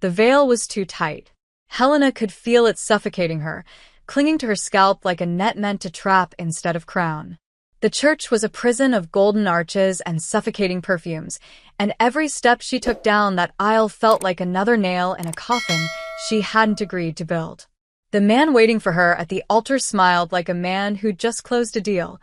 The veil was too tight. Helena could feel it suffocating her, clinging to her scalp like a net meant to trap instead of crown. The church was a prison of golden arches and suffocating perfumes, and every step she took down that aisle felt like another nail in a coffin she hadn't agreed to build. The man waiting for her at the altar smiled like a man who'd just closed a deal,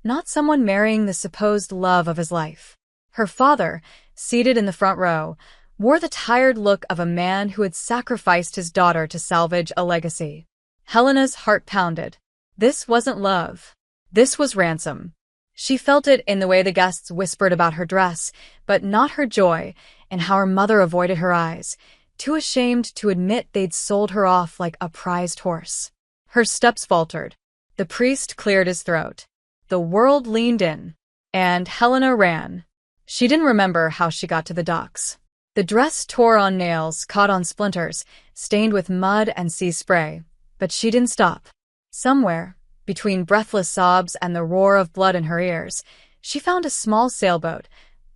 not someone marrying the supposed love of his life. Her father, seated in the front row, wore the tired look of a man who had sacrificed his daughter to salvage a legacy. Helena's heart pounded. This wasn't love. This was ransom. She felt it in the way the guests whispered about her dress, but not her joy, and how her mother avoided her eyes, too ashamed to admit they'd sold her off like a prized horse. Her steps faltered. The priest cleared his throat. The world leaned in, and Helena ran. She didn't remember how she got to the docks. The dress tore on nails, caught on splinters, stained with mud and sea spray. But she didn't stop. Somewhere, between breathless sobs and the roar of blood in her ears, she found a small sailboat,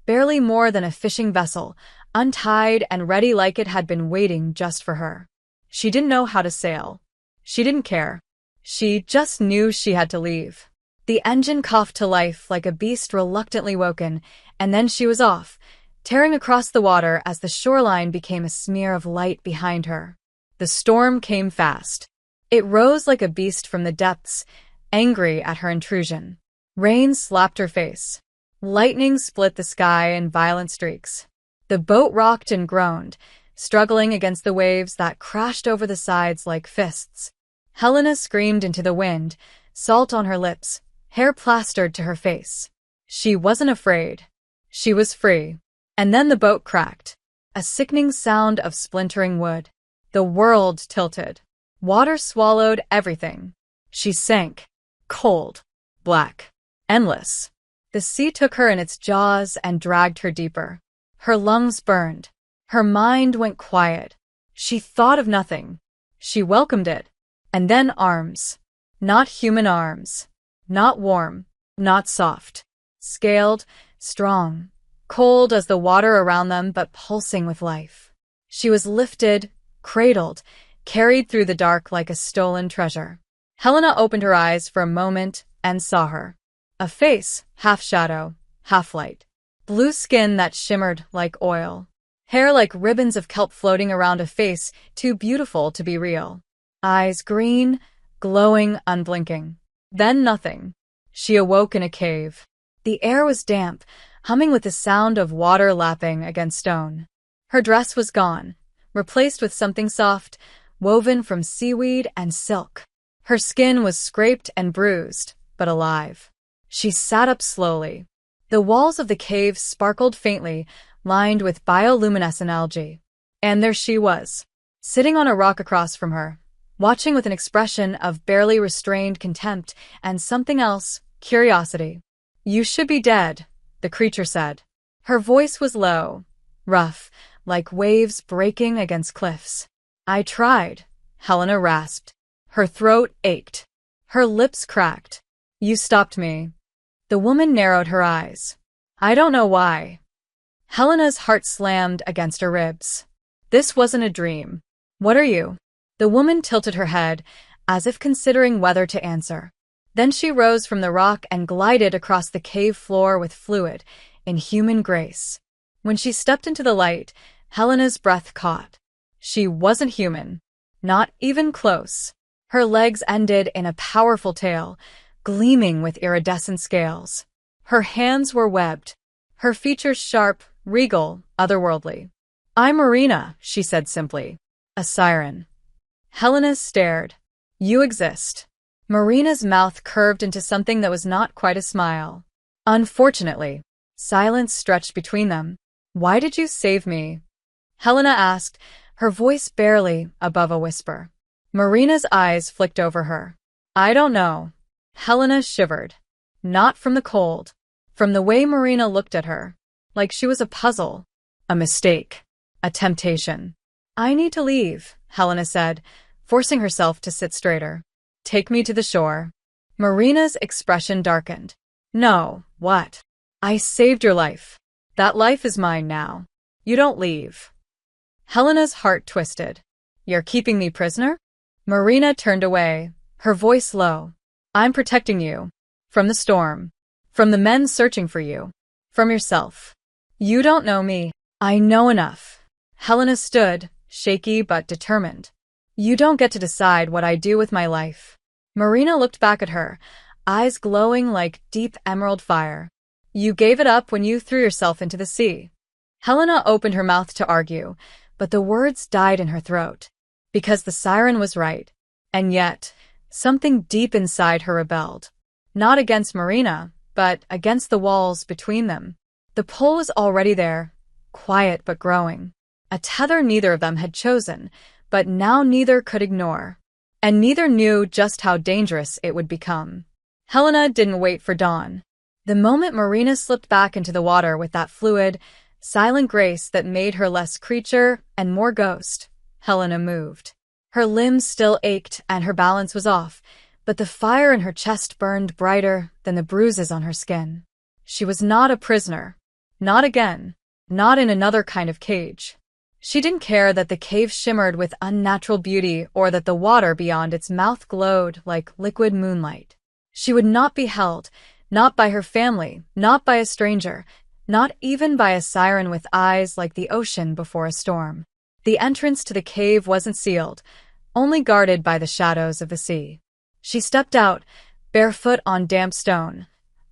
barely more than a fishing vessel, untied and ready like it had been waiting just for her. She didn't know how to sail. She didn't care. She just knew she had to leave. The engine coughed to life like a beast reluctantly woken, and then she was off, tearing across the water as the shoreline became a smear of light behind her. The storm came fast. It rose like a beast from the depths, angry at her intrusion. Rain slapped her face. Lightning split the sky in violent streaks. The boat rocked and groaned, struggling against the waves that crashed over the sides like fists. Helena screamed into the wind, salt on her lips, hair plastered to her face. She wasn't afraid. She was free. And then the boat cracked. A sickening sound of splintering wood. The world tilted. Water swallowed everything. She sank. Cold. Black. Endless. The sea took her in its jaws and dragged her deeper. Her lungs burned. Her mind went quiet. She thought of nothing. She welcomed it. And then arms. Not human arms. Not warm. Not soft. Scaled. Strong. Cold as the water around them, but pulsing with life. She was lifted, cradled, carried through the dark like a stolen treasure. Helena opened her eyes for a moment and saw her. A face, half shadow, half light. Blue skin that shimmered like oil. Hair like ribbons of kelp floating around a face too beautiful to be real. Eyes green, glowing, unblinking. Then nothing. She awoke in a cave. The air was damp, humming with the sound of water lapping against stone. Her dress was gone, replaced with something soft, woven from seaweed and silk. Her skin was scraped and bruised, but alive. She sat up slowly. The walls of the cave sparkled faintly, lined with bioluminescent algae. And there she was, sitting on a rock across from her, watching with an expression of barely restrained contempt and something else, curiosity. "You should be dead," the creature said. Her voice was low, rough, like waves breaking against cliffs. "I tried," Helena rasped. Her throat ached. Her lips cracked. "You stopped me." The woman narrowed her eyes. "I don't know why." Helena's heart slammed against her ribs. This wasn't a dream. "What are you?" The woman tilted her head, as if considering whether to answer. Then she rose from the rock and glided across the cave floor with fluid, inhuman grace. When she stepped into the light, Helena's breath caught. She wasn't human. Not even close. Her legs ended in a powerful tail, gleaming with iridescent scales. Her hands were webbed. Her features sharp, regal, otherworldly. "I'm Marina," she said simply. "A siren." Helena stared. "You exist." Marina's mouth curved into something that was not quite a smile. Unfortunately, silence stretched between them. "Why did you save me?" Helena asked, her voice barely above a whisper. Marina's eyes flicked over her. "I don't know." Helena shivered. Not from the cold. From the way Marina looked at her. Like she was a puzzle. A mistake. A temptation. "I need to leave," Helena said, forcing herself to sit straighter. "Take me to the shore." Marina's expression darkened. "No, what?" "I saved your life. That life is mine now. You don't leave." Helena's heart twisted. You're keeping me prisoner? Marina turned away, her voice low. I'm protecting you. From the storm. From the men searching for you. From yourself. You don't know me. I know enough. Helena stood, shaky but determined. You don't get to decide what I do with my life. Marina looked back at her, eyes glowing like deep emerald fire. You gave it up when you threw yourself into the sea. Helena opened her mouth to argue, but the words died in her throat. Because the siren was right. And yet, something deep inside her rebelled. Not against Marina, but against the walls between them. The pull was already there, quiet but growing. A tether neither of them had chosen, but now neither could ignore. And neither knew just how dangerous it would become. Helena didn't wait for dawn. The moment Marina slipped back into the water with that fluid, silent grace that made her less creature and more ghost, Helena moved. Her limbs still ached and her balance was off, but the fire in her chest burned brighter than the bruises on her skin. She was not a prisoner. Not again. Not in another kind of cage. She didn't care that the cave shimmered with unnatural beauty or that the water beyond its mouth glowed like liquid moonlight. She would not be held, not by her family, not by a stranger, not even by a siren with eyes like the ocean before a storm. The entrance to the cave wasn't sealed, only guarded by the shadows of the sea. She stepped out, barefoot on damp stone,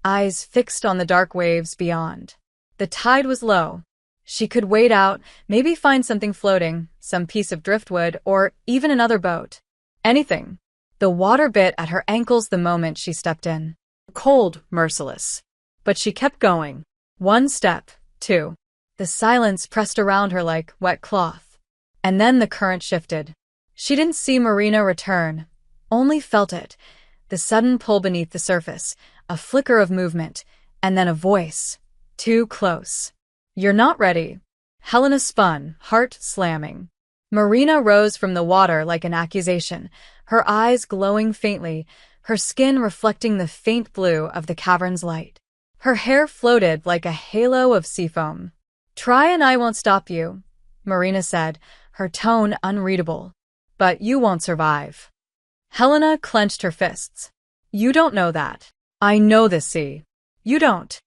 eyes fixed on the dark waves beyond. The tide was low. She could wade out, maybe find something floating, some piece of driftwood, or even another boat. Anything. The water bit at her ankles the moment she stepped in. Cold, merciless. But she kept going. One step, two. The silence pressed around her like wet cloth. And then the current shifted. She didn't see Marina return, only felt it. The sudden pull beneath the surface, a flicker of movement, and then a voice. Too close. You're not ready. Helena spun, heart slamming. Marina rose from the water like an accusation, her eyes glowing faintly, her skin reflecting the faint blue of the cavern's light. Her hair floated like a halo of sea foam. Try and I won't stop you, Marina said, her tone unreadable. But you won't survive. Helena clenched her fists. You don't know that. I know this sea. You don't.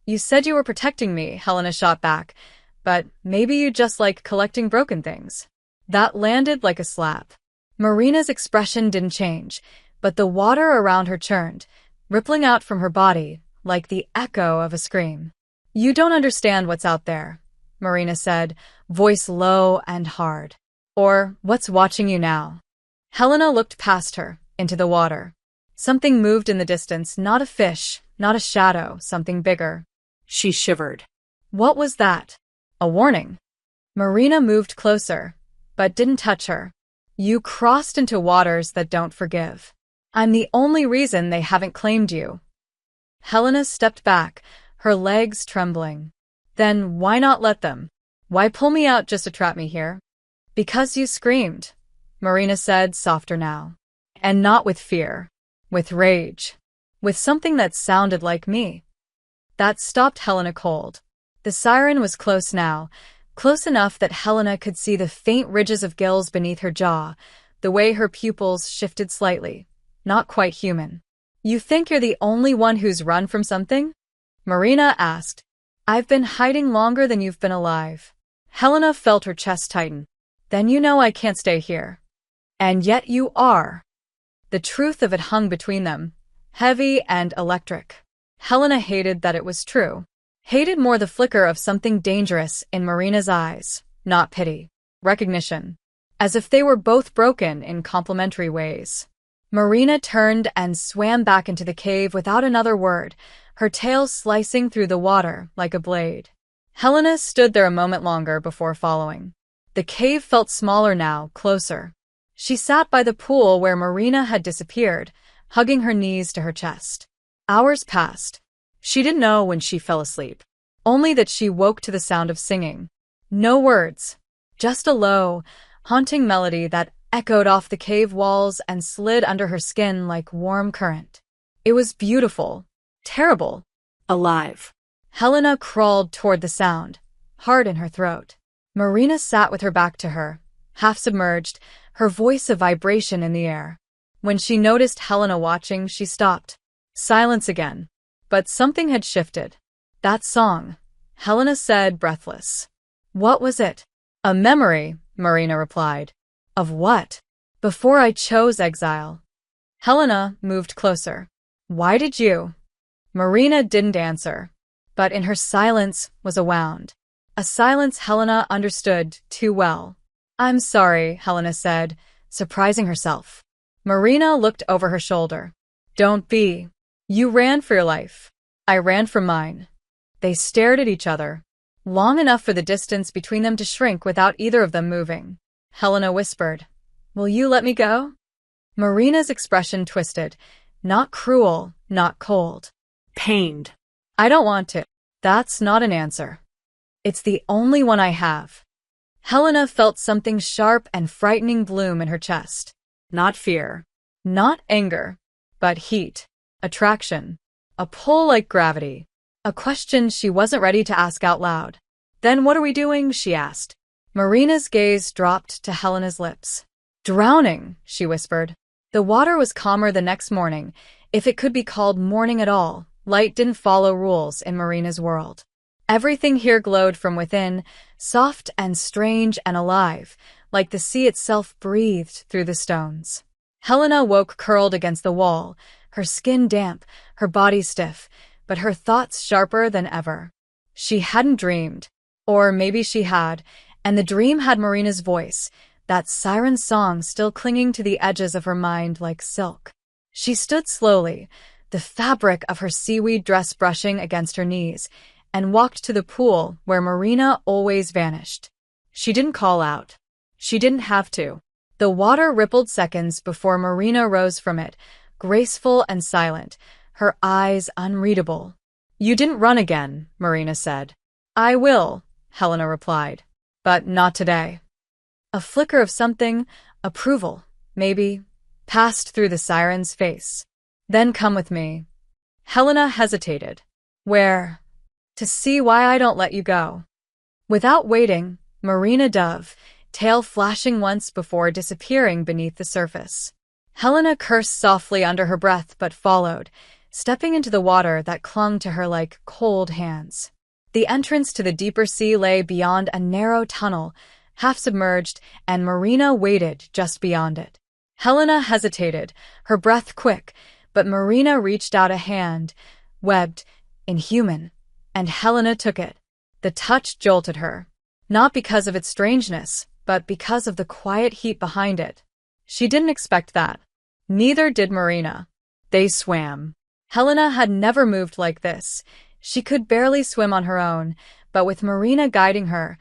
You said you were protecting me, Helena shot back, but maybe you just like collecting broken things. That landed like a slap. Marina's expression didn't change, but the water around her churned, rippling out from her body like the echo of a scream. You don't understand what's out there, Marina said, voice low and hard. Or what's watching you now. Helena looked past her, into the water. Something moved in the distance, not a fish, not a shadow, something bigger. She shivered. What was that? A warning. Marina moved closer, but didn't touch her. You crossed into waters that don't forgive. I'm the only reason they haven't claimed you. Helena stepped back, her legs trembling. Then why not let them? Why pull me out just to trap me here? Because you screamed, Marina said, softer now. And not with fear. With rage. With something that sounded like me. That stopped Helena cold. The siren was close now, close enough that Helena could see the faint ridges of gills beneath her jaw, the way her pupils shifted slightly. Not quite human. You think you're the only one who's run from something? Marina asked. I've been hiding longer than you've been alive. Helena felt her chest tighten. Then you know I can't stay here. And yet you are. The truth of it hung between them, heavy and electric. Helena hated that it was true. Hated more the flicker of something dangerous in Marina's eyes, not pity. Recognition. As if they were both broken in complementary ways. Marina turned and swam back into the cave without another word, her tail slicing through the water like a blade. Helena stood there a moment longer before following. The cave felt smaller now, closer. She sat by the pool where Marina had disappeared, hugging her knees to her chest. Hours passed. She didn't know when she fell asleep. Only that she woke to the sound of singing. No words. Just a low, haunting melody that echoed off the cave walls and slid under her skin like warm current. It was beautiful. Terrible. Alive. Helena crawled toward the sound, heart in her throat. Marina sat with her back to her, half submerged, her voice a vibration in the air. When she noticed Helena watching, she stopped. Silence again. But something had shifted. That song, Helena said, breathless. What was it? A memory, Marina replied. Of what? Before I chose exile. Helena moved closer. Why did you? Marina didn't answer, but in her silence was a wound. A silence Helena understood too well. I'm sorry, Helena said, surprising herself. Marina looked over her shoulder. Don't be. You ran for your life. I ran for mine. They stared at each other, long enough for the distance between them to shrink without either of them moving. Helena whispered, Will you let me go? Marina's expression twisted, not cruel, not cold. Pained. I don't want to. That's not an answer. It's the only one I have. Helena felt something sharp and frightening bloom in her chest. Not fear. Not anger. But heat. Attraction. A pull like gravity. A question she wasn't ready to ask out loud. Then what are we doing? She asked. Marina's gaze dropped to Helena's lips. Drowning, she whispered. The water was calmer the next morning, if it could be called morning at all. Light didn't follow rules in Marina's world. Everything here glowed from within, soft and strange and alive, like the sea itself breathed through the stones. Helena woke curled against the wall, her skin damp, her body stiff, but her thoughts sharper than ever. She hadn't dreamed, or maybe she had, and the dream had Marina's voice, that siren song still clinging to the edges of her mind like silk. She stood slowly, the fabric of her seaweed dress brushing against her knees, and walked to the pool where Marina always vanished. She didn't call out. She didn't have to. The water rippled seconds before Marina rose from it, graceful and silent, her eyes unreadable. You didn't run again, Marina said. I will, Helena replied. But not today. A flicker of something, approval, maybe, passed through the siren's face. Then come with me. Helena hesitated. Where? To see why I don't let you go. Without waiting, Marina dove, tail flashing once before disappearing beneath the surface. Helena cursed softly under her breath but followed, stepping into the water that clung to her like cold hands. The entrance to the deeper sea lay beyond a narrow tunnel, half submerged, and Marina waited just beyond it. Helena hesitated, her breath quick, but Marina reached out a hand, webbed, inhuman, and Helena took it. The touch jolted her, not because of its strangeness, but because of the quiet heat behind it. She didn't expect that. Neither did Marina. They swam. Helena had never moved like this. She could barely swim on her own, but with Marina guiding her,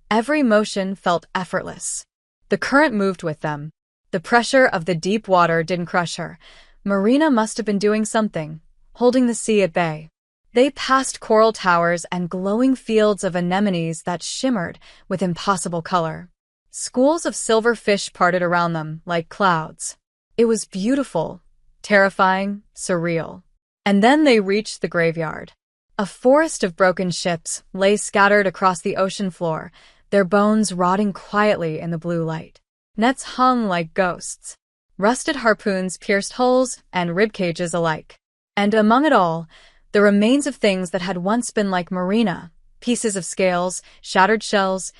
every motion felt effortless. The current moved with them. The pressure of the deep water didn't crush her. Marina must have been doing something, holding the sea at bay. They passed coral towers and glowing fields of anemones that shimmered with impossible color. Schools of silver fish parted around them like clouds. It was beautiful, terrifying, surreal. And then they reached the graveyard. A forest of broken ships lay scattered across the ocean floor, their bones rotting quietly in the blue light. Nets hung like ghosts. Rusted harpoons pierced hulls and rib cages alike. And among it all, the remains of things that had once been like Marina, pieces of scales, shattered shells,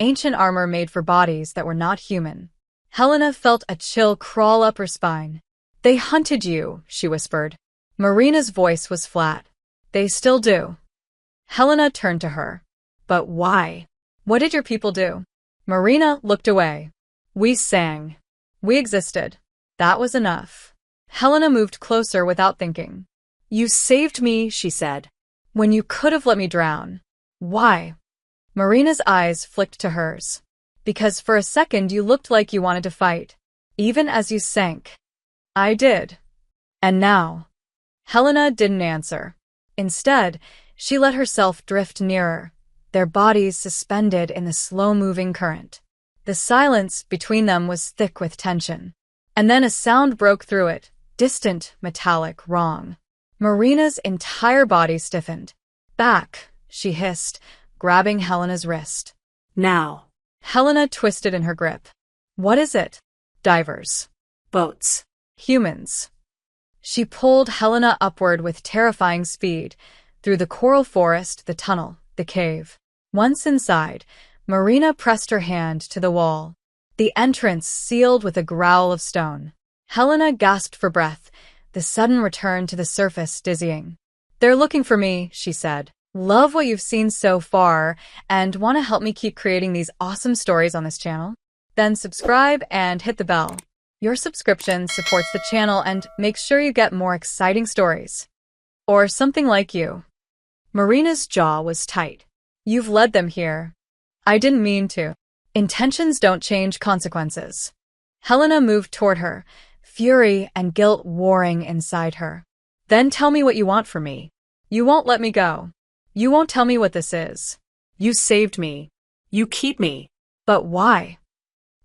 ancient armor made for bodies that were not human. Helena felt a chill crawl up her spine. They hunted you, she whispered. Marina's voice was flat. They still do. Helena turned to her. But why? What did your people do? Marina looked away. We sang. We existed. That was enough. Helena moved closer without thinking. You saved me, she said, when you could have let me drown. Why? Marina's eyes flicked to hers. Because for a second you looked like you wanted to fight, even as you sank. I did. And now? Helena didn't answer. Instead, she let herself drift nearer, their bodies suspended in the slow-moving current. The silence between them was thick with tension. And then a sound broke through it, distant, metallic, wrong. Marina's entire body stiffened. Back, she hissed, grabbing Helena's wrist. Now. Helena twisted in her grip. What is it? Divers. Boats. Humans. She pulled Helena upward with terrifying speed, through the coral forest, the tunnel, the cave. Once inside, Marina pressed her hand to the wall. The entrance sealed with a growl of stone. Helena gasped for breath, the sudden return to the surface dizzying. They're looking for me, she said. Love what you've seen so far, and want to help me keep creating these awesome stories on this channel? Then subscribe and hit the bell. Your subscription supports the channel and makes sure you get more exciting stories. Or something like you. Marina's jaw was tight. You've led them here. I didn't mean to. Intentions don't change consequences. Helena moved toward her, fury and guilt warring inside her. Then tell me what you want from me. You won't let me go. You won't tell me what this is. You saved me. You keep me. But why?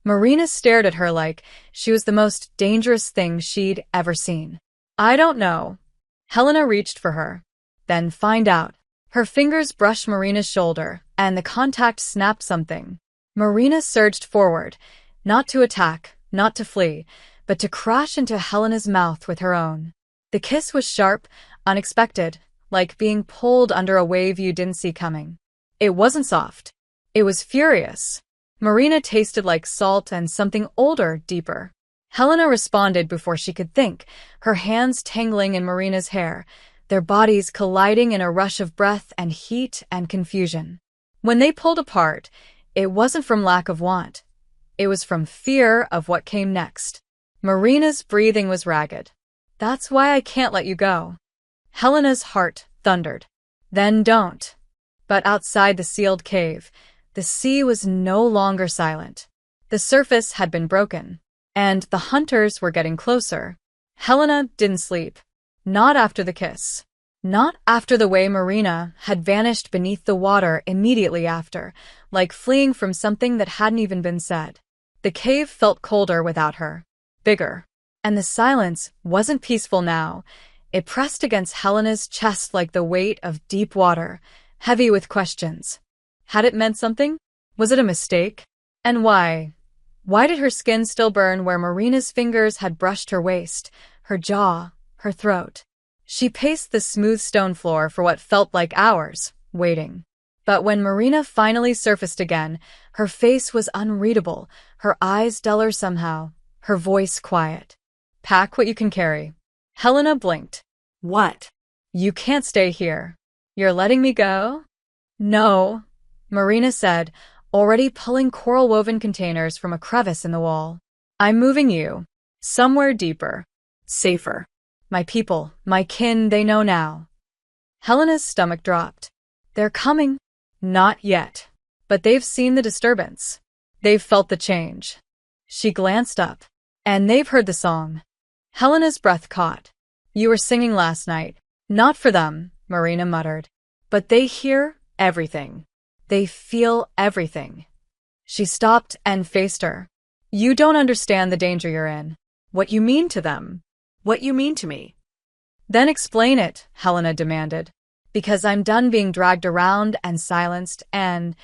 Marina stared at her like she was the most dangerous thing she'd ever seen. I don't know. Helena reached for her. Then find out. Her fingers brushed Marina's shoulder, and the contact snapped something. Marina surged forward, not to attack, not to flee, but to crash into Helena's mouth with her own. The kiss was sharp, unexpected, like being pulled under a wave you didn't see coming. It wasn't soft. It was furious. Marina tasted like salt and something older, deeper. Helena responded before she could think, her hands tangling in Marina's hair, their bodies colliding in a rush of breath and heat and confusion. When they pulled apart, it wasn't from lack of want. It was from fear of what came next. Marina's breathing was ragged. That's why I can't let you go. Helena's heart thundered. Then don't. But outside the sealed cave, the sea was no longer silent. The surface had been broken, and the hunters were getting closer. Helena didn't sleep. Not after the kiss. Not after the way Marina had vanished beneath the water immediately after, like fleeing from something that hadn't even been said. The cave felt colder without her. Bigger. And the silence wasn't peaceful now. It pressed against Helena's chest like the weight of deep water, heavy with questions. Had it meant something? Was it a mistake? And why? Why did her skin still burn where Marina's fingers had brushed her waist, her jaw, her throat? She paced the smooth stone floor for what felt like hours, waiting. But when Marina finally surfaced again, her face was unreadable, her eyes duller somehow, her voice quiet. Pack what you can carry. Helena blinked. What? You can't stay here. You're letting me go? No, Marina said, already pulling coral-woven containers from a crevice in the wall. I'm moving you. Somewhere deeper. Safer. My people, my kin, they know now. Helena's stomach dropped. They're coming. Not yet. But they've seen the disturbance. They've felt the change. She glanced up. And they've heard the song. Helena's breath caught. You were singing last night. Not for them, Marina muttered. But they hear everything. They feel everything. She stopped and faced her. You don't understand the danger you're in. What you mean to them. What you mean to me. Then explain it, Helena demanded. Because I'm done being dragged around and silenced and…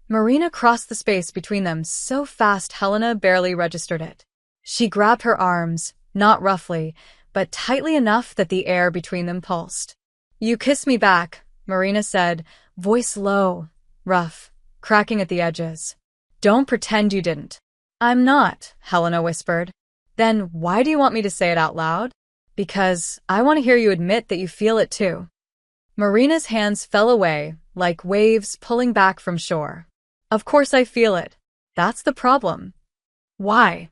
Marina crossed the space between them so fast Helena barely registered it. She grabbed her arms, not roughly, but tightly enough that the air between them pulsed. You kiss me back, Marina said, voice low, rough, cracking at the edges. Don't pretend you didn't. I'm not, Helena whispered. Then why do you want me to say it out loud? Because I want to hear you admit that you feel it too. Marina's hands fell away, like waves pulling back from shore. Of course I feel it. That's the problem. Why?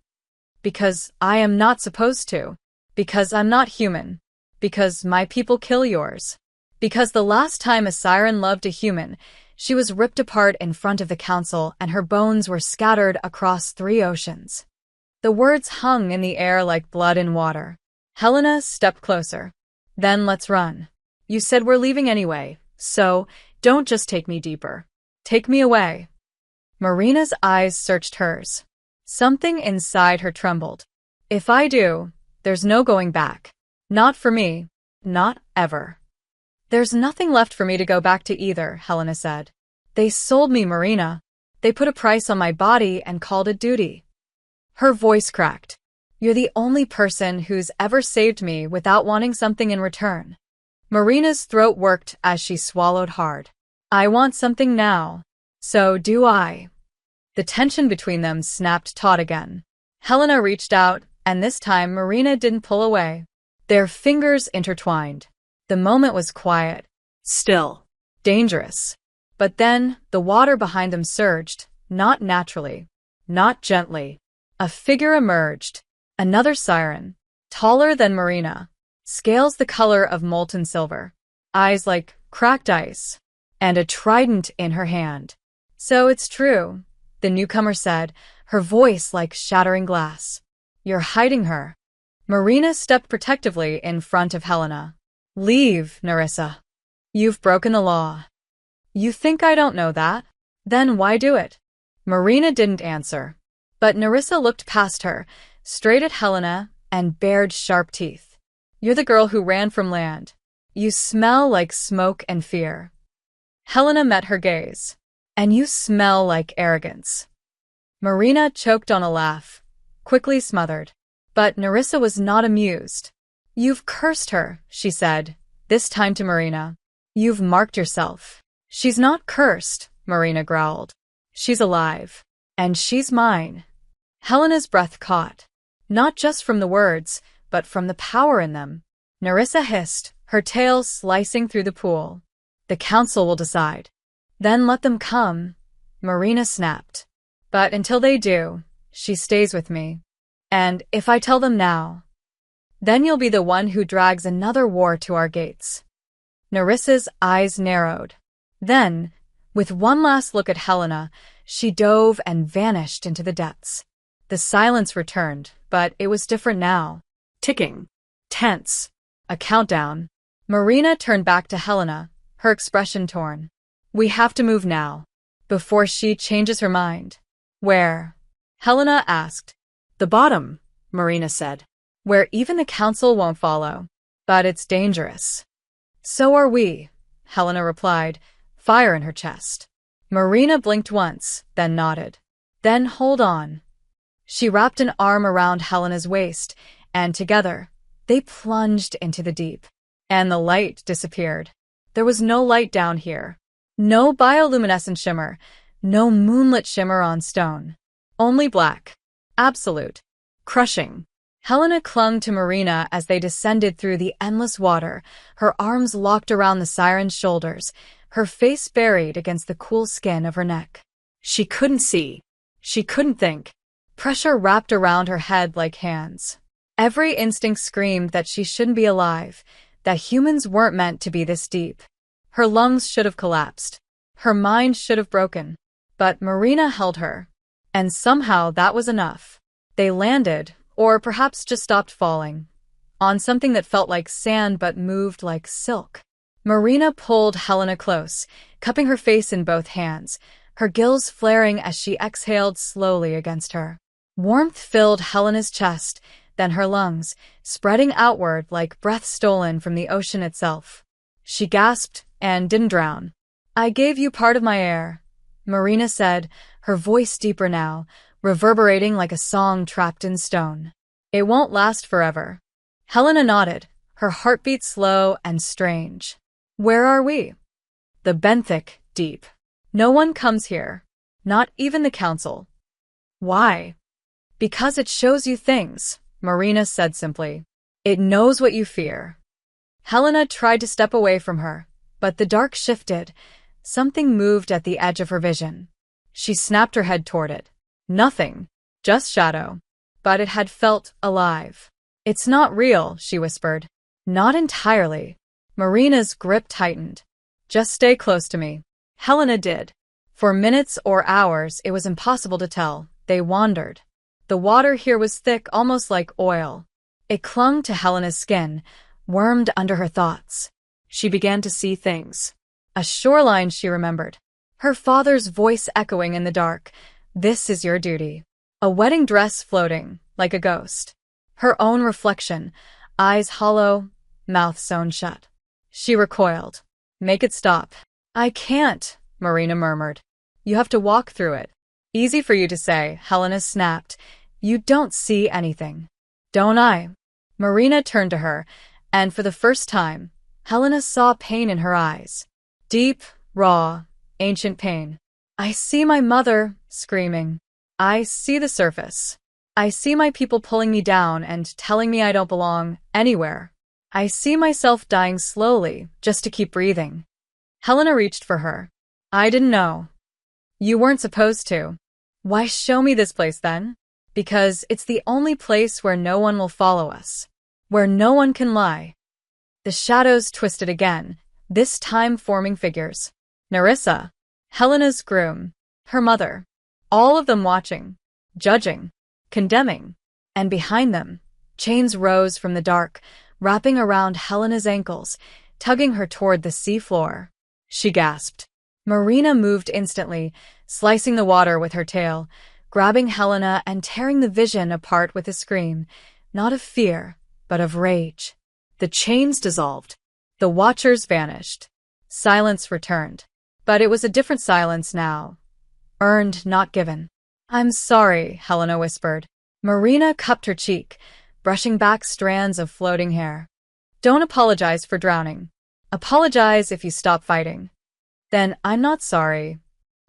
Because I am not supposed to. Because I'm not human. Because my people kill yours. Because the last time a siren loved a human, she was ripped apart in front of the council and her bones were scattered across 3 oceans. The words hung in the air like blood in water. Helena stepped closer. Then let's run. You said we're leaving anyway, so don't just take me deeper. Take me away. Marina's eyes searched hers. Something inside her trembled. If I do, there's no going back. Not for me. Not ever. There's nothing left for me to go back to either, Helena said. They sold me, Marina. They put a price on my body and called it duty. Her voice cracked. You're the only person who's ever saved me without wanting something in return. Marina's throat worked as she swallowed hard. I want something now. So do I. The tension between them snapped taut again. Helena reached out, and this time Marina didn't pull away. Their fingers intertwined. The moment was quiet. Still. Dangerous. But then, the water behind them surged, not naturally, not gently. A figure emerged. Another siren. Taller than Marina. Scales the color of molten silver. Eyes like cracked ice. And a trident in her hand. So it's true, the newcomer said, her voice like shattering glass. You're hiding her. Marina stepped protectively in front of Helena. Leave, Nerissa. You've broken the law. You think I don't know that? Then why do it? Marina didn't answer. But Nerissa looked past her, straight at Helena, and bared sharp teeth. You're the girl who ran from land. You smell like smoke and fear. Helena met her gaze. And you smell like arrogance. Marina choked on a laugh, quickly smothered. But Nerissa was not amused. You've cursed her, she said, this time to Marina. You've marked yourself. She's not cursed, Marina growled. She's alive. And she's mine. Helena's breath caught. Not just from the words, but from the power in them. Nerissa hissed, her tail slicing through the pool. The council will decide. Then let them come, Marina snapped. But until they do, she stays with me. And if I tell them now, then you'll be the one who drags another war to our gates. Nerissa's eyes narrowed. Then, with one last look at Helena, she dove and vanished into the depths. The silence returned, but it was different now. Ticking. Tense. A countdown. Marina turned back to Helena, her expression torn. We have to move now, before she changes her mind. Where? Helena asked. The bottom, Marina said. Where even the council won't follow. But it's dangerous. So are we, Helena replied, fire in her chest. Marina blinked once, then nodded. Then hold on. She wrapped an arm around Helena's waist, and together, they plunged into the deep. And the light disappeared. There was no light down here. No bioluminescent shimmer, no moonlit shimmer on stone. Only black. Absolute. Crushing. Helena clung to Marina as they descended through the endless water, her arms locked around the Siren's shoulders, her face buried against the cool skin of her neck. She couldn't see. She couldn't think. Pressure wrapped around her head like hands. Every instinct screamed that she shouldn't be alive, that humans weren't meant to be this deep. Her lungs should have collapsed. Her mind should have broken. But Marina held her. And somehow that was enough. They landed, or perhaps just stopped falling, on something that felt like sand but moved like silk. Marina pulled Helena close, cupping her face in both hands, her gills flaring as she exhaled slowly against her. Warmth filled Helena's chest, then her lungs, spreading outward like breath stolen from the ocean itself. She gasped and didn't drown. I gave you part of my air, Marina said, her voice deeper now, reverberating like a song trapped in stone. It won't last forever. Helena nodded, her heartbeat slow and strange. Where are we? The benthic, deep. No one comes here. Not even the council. Why? Because it shows you things, Marina said simply. It knows what you fear. Helena tried to step away from her, but the dark shifted. Something moved at the edge of her vision. She snapped her head toward it. Nothing. Just shadow. But it had felt alive. It's not real, she whispered. Not entirely. Marina's grip tightened. Just stay close to me. Helena did. For minutes or hours, it was impossible to tell. They wandered. The water here was thick, almost like oil. It clung to Helena's skin, wormed under her thoughts. She began to see things. A shoreline she remembered. Her father's voice echoing in the dark. This is your duty. A wedding dress floating, like a ghost. Her own reflection, eyes hollow, mouth sewn shut. She recoiled. Make it stop. I can't, Marina murmured. You have to walk through it. Easy for you to say, Helena snapped. You don't see anything. Don't I? Marina turned to her, and for the first time, Helena saw pain in her eyes. Deep, raw, ancient pain. I see my mother screaming. I see the surface. I see my people pulling me down and telling me I don't belong anywhere. I see myself dying slowly just to keep breathing. Helena reached for her. I didn't know. You weren't supposed to. Why show me this place then? Because it's the only place where no one will follow us. Where no one can lie. The shadows twisted again, this time forming figures. Nerissa, Helena's groom, her mother, all of them watching, judging, condemning, and behind them, chains rose from the dark, wrapping around Helena's ankles, tugging her toward the sea floor. She gasped. Marina moved instantly, slicing the water with her tail, grabbing Helena and tearing the vision apart with a scream, not of fear, but of rage. The chains dissolved. The watchers vanished. Silence returned. But it was a different silence now. Earned, not given. I'm sorry, Helena whispered. Marina cupped her cheek, brushing back strands of floating hair. Don't apologize for drowning. Apologize if you stop fighting. Then I'm not sorry.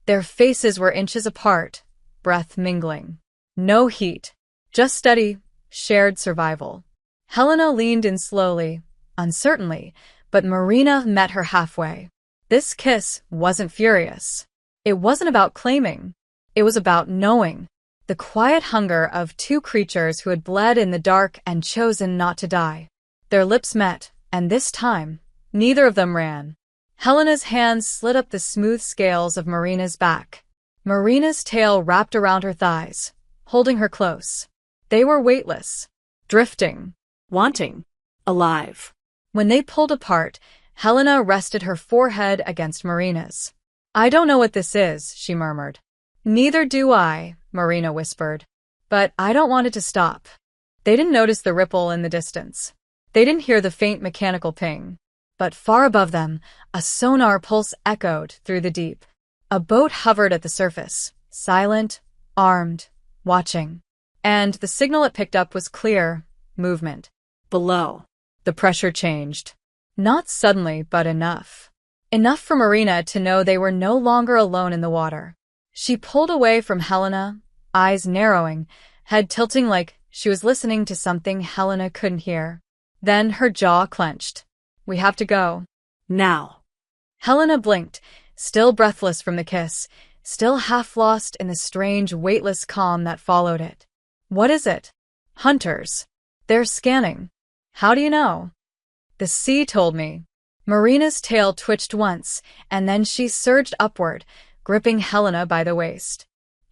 Their faces were inches apart, breath mingling. No heat, just steady, shared survival. Helena leaned in slowly, uncertainly, but Marina met her halfway. This kiss wasn't furious. It wasn't about claiming. It was about knowing. The quiet hunger of two creatures who had bled in the dark and chosen not to die. Their lips met, and this time, neither of them ran. Helena's hands slid up the smooth scales of Marina's back. Marina's tail wrapped around her thighs, holding her close. They were weightless, drifting, Wanting. Alive. When they pulled apart, Helena rested her forehead against Marina's. I don't know what this is, she murmured. Neither do I, Marina whispered. But I don't want it to stop. They didn't notice the ripple in the distance. They didn't hear the faint mechanical ping. But far above them, a sonar pulse echoed through the deep. A boat hovered at the surface, silent, armed, watching. And the signal it picked up was clear, movement. Below. The pressure changed. Not suddenly, but enough. Enough for Marina to know they were no longer alone in the water. She pulled away from Helena, eyes narrowing, head tilting like she was listening to something Helena couldn't hear. Then her jaw clenched. We have to go. Now. Helena blinked, still breathless from the kiss, still half lost in the strange, weightless calm that followed it. What is it? Hunters. They're scanning. How do you know? The sea told me. Marina's tail twitched once, and then she surged upward, gripping Helena by the waist.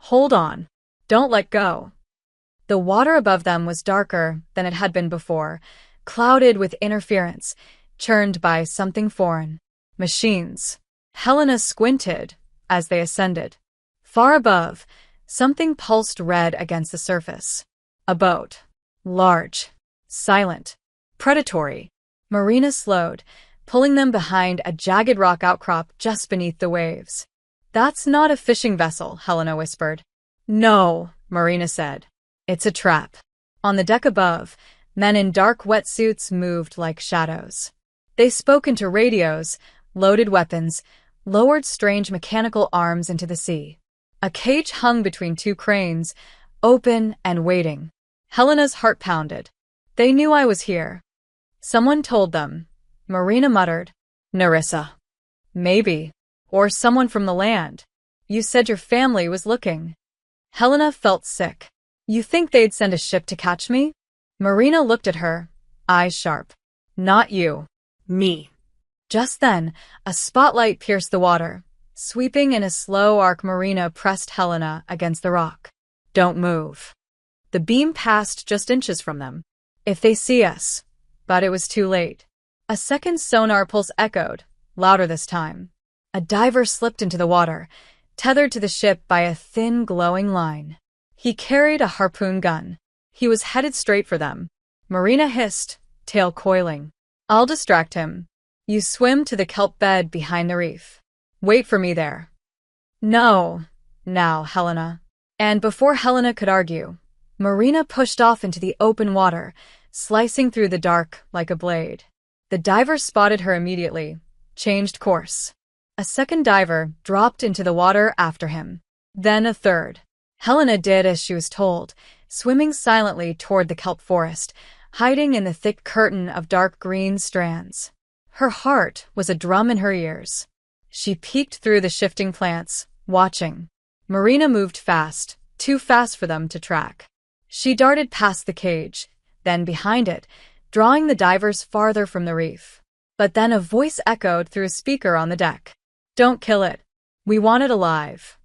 Hold on. Don't let go. The water above them was darker than it had been before, clouded with interference, churned by something foreign. Machines. Helena squinted as they ascended. Far above, something pulsed red against the surface. A boat. Large. Silent. Predatory. Marina slowed, pulling them behind a jagged rock outcrop just beneath the waves. That's not a fishing vessel, Helena whispered. No, Marina said. It's a trap. On the deck above, men in dark wetsuits moved like shadows. They spoke into radios, loaded weapons, lowered strange mechanical arms into the sea. A cage hung between two cranes, open and waiting. Helena's heart pounded. They knew I was here. Someone told them. Marina muttered. Nerissa. Maybe. Or someone from the land. You said your family was looking. Helena felt sick. You think they'd send a ship to catch me? Marina looked at her, eyes sharp. Not you. Me. Just then, a spotlight pierced the water. Sweeping in a slow arc, Marina pressed Helena against the rock. Don't move. The beam passed just inches from them. If they see us. But it was too late. A second sonar pulse echoed, louder this time. A diver slipped into the water, tethered to the ship by a thin, glowing line. He carried a harpoon gun. He was headed straight for them. Marina hissed, tail coiling. I'll distract him. You swim to the kelp bed behind the reef. Wait for me there. No. Now, Helena. And before Helena could argue, Marina pushed off into the open water, slicing through the dark like a blade. The diver spotted her immediately, changed course. A second diver dropped into the water after him. Then a third. Helena did as she was told, swimming silently toward the kelp forest, hiding in the thick curtain of dark green strands. Her heart was a drum in her ears. She peeked through the shifting plants, watching. Marina moved fast, too fast for them to track. She darted past the cage, then behind it, drawing the divers farther from the reef. But then a voice echoed through a speaker on the deck. "Don't kill it. We want it alive."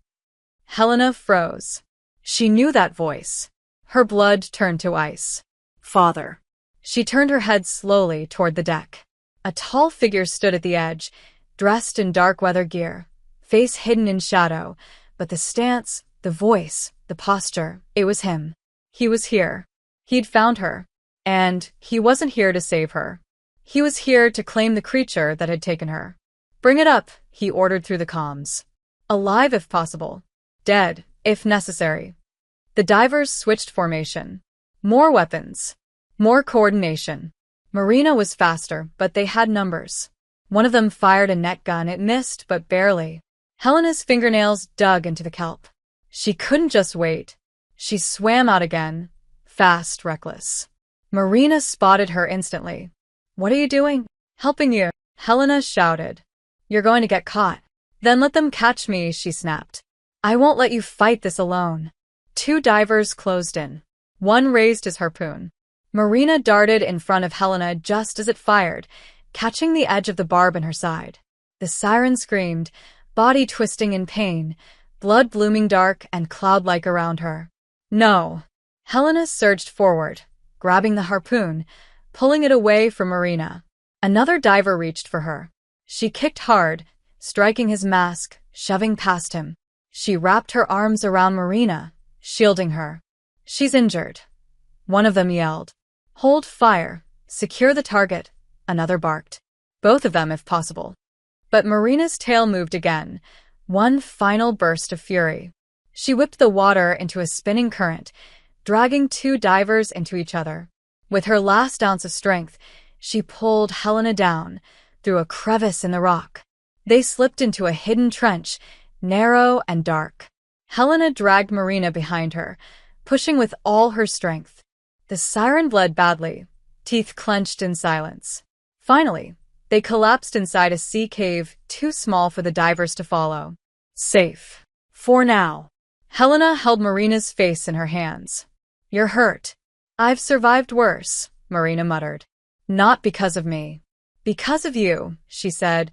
Helena froze. She knew that voice. Her blood turned to ice. Father. She turned her head slowly toward the deck. A tall figure stood at the edge, dressed in dark weather gear, face hidden in shadow, but the stance, the voice, the posture, it was him. He was here. He'd found her. And he wasn't here to save her. He was here to claim the creature that had taken her. "Bring it up," he ordered through the comms. "Alive if possible. Dead, if necessary." The divers switched formation. More weapons. More coordination. Marina was faster, but they had numbers. One of them fired a net gun. It missed, but barely. Helena's fingernails dug into the kelp. She couldn't just wait. She swam out again, fast, reckless. Marina spotted her instantly. "What are you doing?" "Helping you," Helena shouted. "You're going to get caught." "Then let them catch me," she snapped. "I won't let you fight this alone." Two divers closed in. One raised his harpoon. Marina darted in front of Helena just as it fired, catching the edge of the barb in her side. The siren screamed, body twisting in pain, blood blooming dark and cloud-like around her. "No." Helena surged forward, grabbing the harpoon, pulling it away from Marina. Another diver reached for her. She kicked hard, striking his mask, shoving past him. She wrapped her arms around Marina, shielding her. "She's injured." One of them yelled. "Hold fire. Secure the target," another barked. Both of them, if possible. But Marina's tail moved again, one final burst of fury. She whipped the water into a spinning current, dragging two divers into each other. With her last ounce of strength, she pulled Helena down, through a crevice in the rock. They slipped into a hidden trench, narrow and dark. Helena dragged Marina behind her, pushing with all her strength. The siren bled badly, teeth clenched in silence. Finally, they collapsed inside a sea cave too small for the divers to follow. Safe. For now. Helena held Marina's face in her hands. "You're hurt." "I've survived worse," Marina muttered. "Not because of me. Because of you," she said.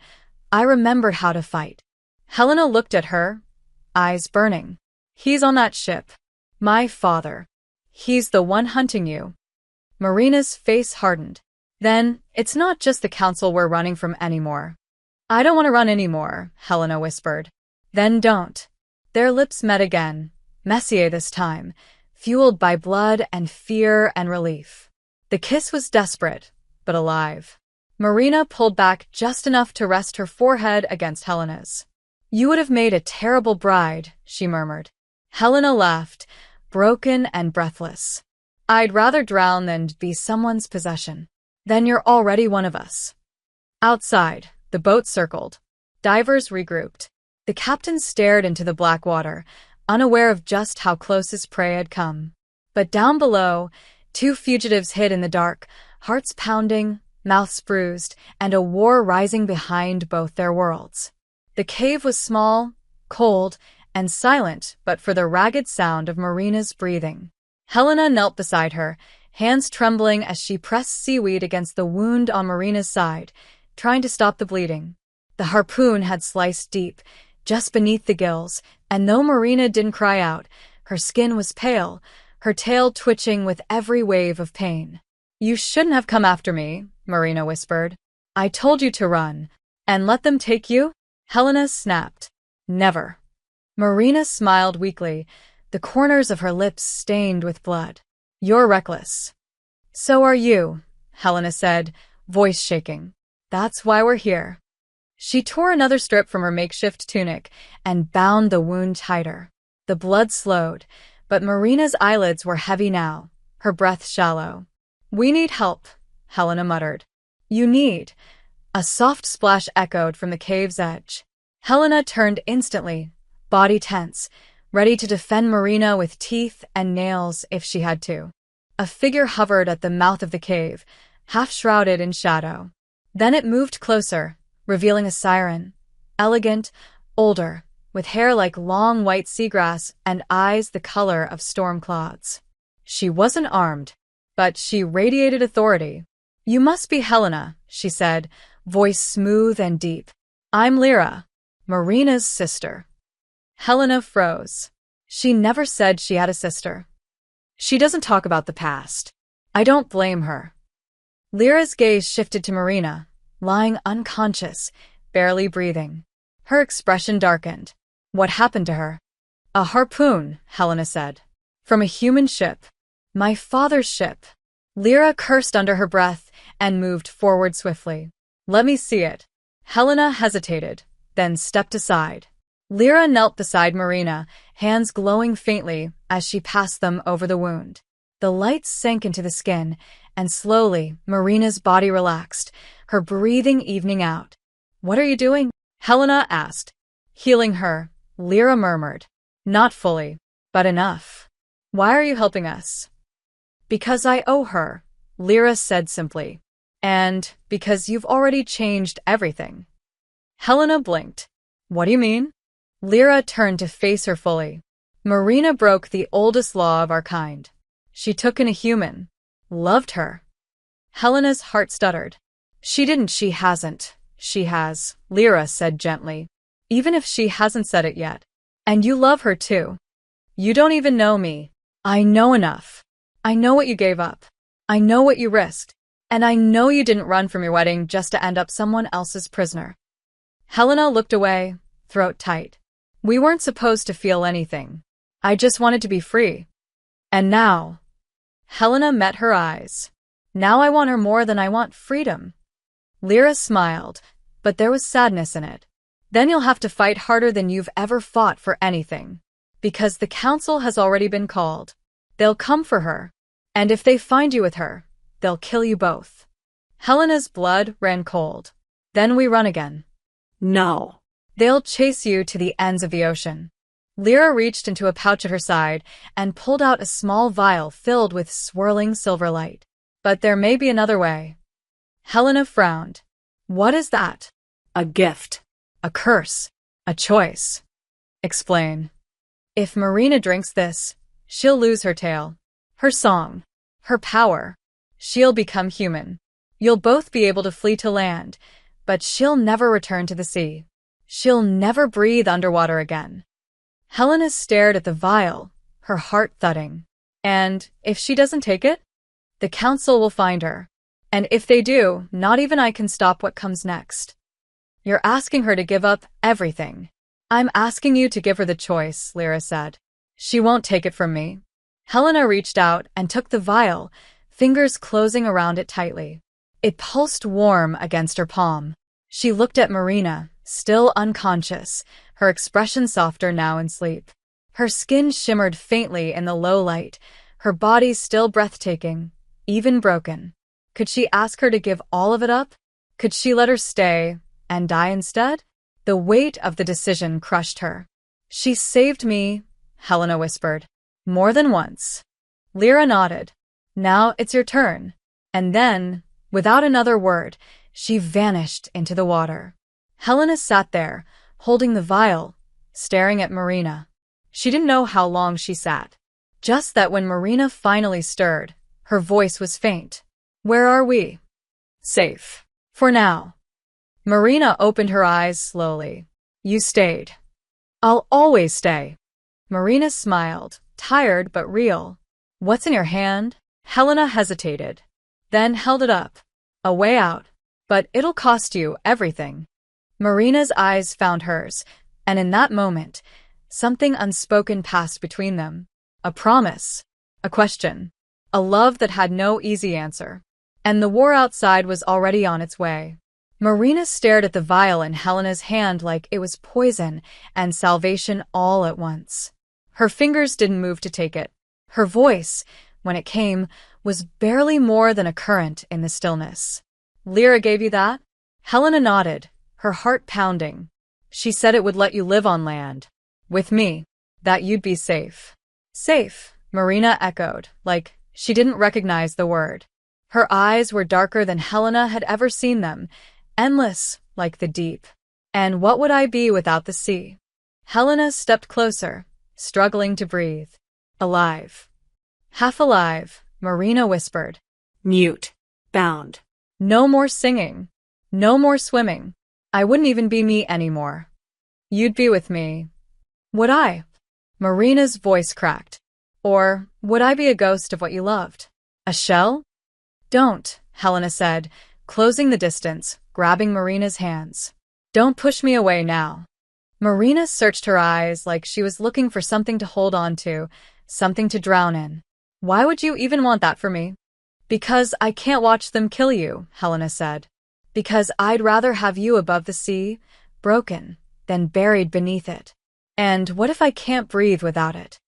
"I remembered how to fight." Helena looked at her, eyes burning. "He's on that ship. My father. He's the one hunting you." Marina's face hardened. "Then, it's not just the council we're running from anymore." "I don't want to run anymore," Helena whispered. "Then don't." Their lips met again, Messier this time, fueled by blood and fear and relief. The kiss was desperate, but alive. Marina pulled back just enough to rest her forehead against Helena's. "You would have made a terrible bride," she murmured. Helena laughed, broken and breathless. "I'd rather drown than be someone's possession." "Then you're already one of us." Outside, the boat circled. Divers regrouped. The captain stared into the black water, unaware of just how close his prey had come. But down below, two fugitives hid in the dark, hearts pounding, mouths bruised, and a war rising behind both their worlds. The cave was small, cold, and silent but for the ragged sound of Marina's breathing. Helena knelt beside her, hands trembling as she pressed seaweed against the wound on Marina's side, trying to stop the bleeding. The harpoon had sliced deep, just beneath the gills, and though Marina didn't cry out, her skin was pale, her tail twitching with every wave of pain. "You shouldn't have come after me," Marina whispered. "I told you to run. And let them take you?" Helena snapped. "Never." Marina smiled weakly, the corners of her lips stained with blood. "You're reckless." "So are you," Helena said, voice shaking. "That's why we're here." She tore another strip from her makeshift tunic and bound the wound tighter. The blood slowed, but Marina's eyelids were heavy now, her breath shallow. "We need help," Helena muttered. "You need." A soft splash echoed from the cave's edge. Helena turned instantly, body tense, ready to defend Marina with teeth and nails if she had to. A figure hovered at the mouth of the cave, half shrouded in shadow. Then it moved closer, revealing a siren, elegant, older, with hair like long white seagrass and eyes the color of storm clouds. She wasn't armed, but she radiated authority. "You must be Helena," she said, voice smooth and deep. "I'm Lyra, Marina's sister." Helena froze. She never said she had a sister. She doesn't talk about the past. I don't blame her. Lyra's gaze shifted to Marina, lying unconscious, barely breathing. Her expression darkened. What happened to her? "A harpoon," Helena said. "From a human ship. My father's ship." Lyra cursed under her breath and moved forward swiftly. "Let me see it." Helena hesitated, then stepped aside. Lyra knelt beside Marina, hands glowing faintly as she passed them over the wound. The light sank into the skin, and slowly Marina's body relaxed, her breathing evening out. "What are you doing?" Helena asked. "Healing her," Lyra murmured. "Not fully, but enough." "Why are you helping us?" "Because I owe her," Lyra said simply. "And because you've already changed everything." Helena blinked. "What do you mean?" Lyra turned to face her fully. "Marina broke the oldest law of our kind. She took in a human. Loved her." Helena's heart stuttered. "She didn't, she hasn't. She has," Lyra said gently. "Even if she hasn't said it yet. And you love her too. You don't even know me. I know enough. I know what you gave up. I know what you risked. And I know you didn't run from your wedding just to end up someone else's prisoner." Helena looked away, throat tight. "We weren't supposed to feel anything. I just wanted to be free. And now..." Helena met her eyes. "Now I want her more than I want freedom." Lyra smiled, but there was sadness in it. "Then you'll have to fight harder than you've ever fought for anything. Because the council has already been called. They'll come for her. And if they find you with her, they'll kill you both." Helena's blood ran cold. "Then we run again." No. "They'll chase you to the ends of the ocean." Lyra reached into a pouch at her side and pulled out a small vial filled with swirling silver light. "But there may be another way." Helena frowned. "What is that?" A gift. "A curse. A choice." "Explain." "If Marina drinks this, she'll lose her tail, her song, her power. She'll become human. You'll both be able to flee to land, but she'll never return to the sea. She'll never breathe underwater again." Helena stared at the vial, her heart thudding. "And if she doesn't take it? The council will find her. And if they do, not even I can stop what comes next." "You're asking her to give up everything." "I'm asking you to give her the choice," Lyra said. "She won't take it from me." Helena reached out and took the vial, fingers closing around it tightly. It pulsed warm against her palm. She looked at Marina, still unconscious, her expression softer now in sleep. Her skin shimmered faintly in the low light, her body still breathtaking, even broken. Could she ask her to give all of it up? Could she let her stay and die instead? The weight of the decision crushed her. "She saved me," Helena whispered. "More than once." Lyra nodded. "Now it's your turn." And then, without another word, she vanished into the water. Helena sat there, holding the vial, staring at Marina. She didn't know how long she sat. Just that when Marina finally stirred, her voice was faint. "Where are we?" "Safe. For now." Marina opened her eyes slowly. "You stayed." "I'll always stay." Marina smiled, tired but real. "What's in your hand?" Helena hesitated, then held it up. "A way out. But it'll cost you everything." Marina's eyes found hers, and in that moment, something unspoken passed between them. A promise. A question. A love that had no easy answer. And the war outside was already on its way. Marina stared at the vial in Helena's hand like it was poison and salvation all at once. Her fingers didn't move to take it. Her voice, when it came, was barely more than a current in the stillness. "Lyra gave you that?" Helena nodded, her heart pounding. "She said it would let you live on land. With me. That you'd be safe." "Safe," Marina echoed, like she didn't recognize the word. Her eyes were darker than Helena had ever seen them, endless like the deep. "And what would I be without the sea?" Helena stepped closer, struggling to breathe. "Alive." "Half alive," Marina whispered. Mute. Bound. "No more singing. No more swimming. I wouldn't even be me anymore. You'd be with me." "Would I?" Marina's voice cracked. "Or would I be a ghost of what you loved? A shell?" "Don't," Helena said, closing the distance, grabbing Marina's hands. "Don't push me away now." Marina searched her eyes like she was looking for something to hold on to, something to drown in. "Why would you even want that for me?" "Because I can't watch them kill you," Helena said. "Because I'd rather have you above the sea, broken, than buried beneath it. And what if I can't breathe without it?"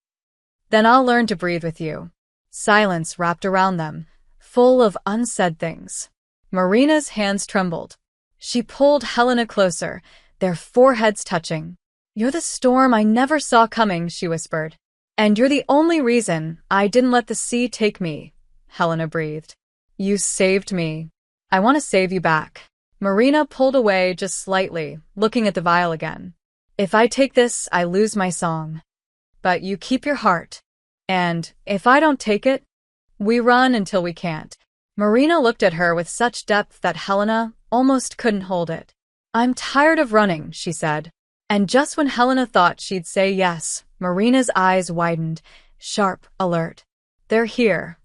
"Then I'll learn to breathe with you." Silence wrapped around them, full of unsaid things. Marina's hands trembled. She pulled Helena closer, their foreheads touching. "You're the storm I never saw coming," she whispered. "And you're the only reason I didn't let the sea take me," Helena breathed. "You saved me. I want to save you back." Marina pulled away just slightly, looking at the vial again. "If I take this, I lose my song. But you keep your heart. And if I don't take it, we run until we can't." Marina looked at her with such depth that Helena almost couldn't hold it. "I'm tired of running," she said. And just when Helena thought she'd say yes, Marina's eyes widened, sharp, alert. "They're here."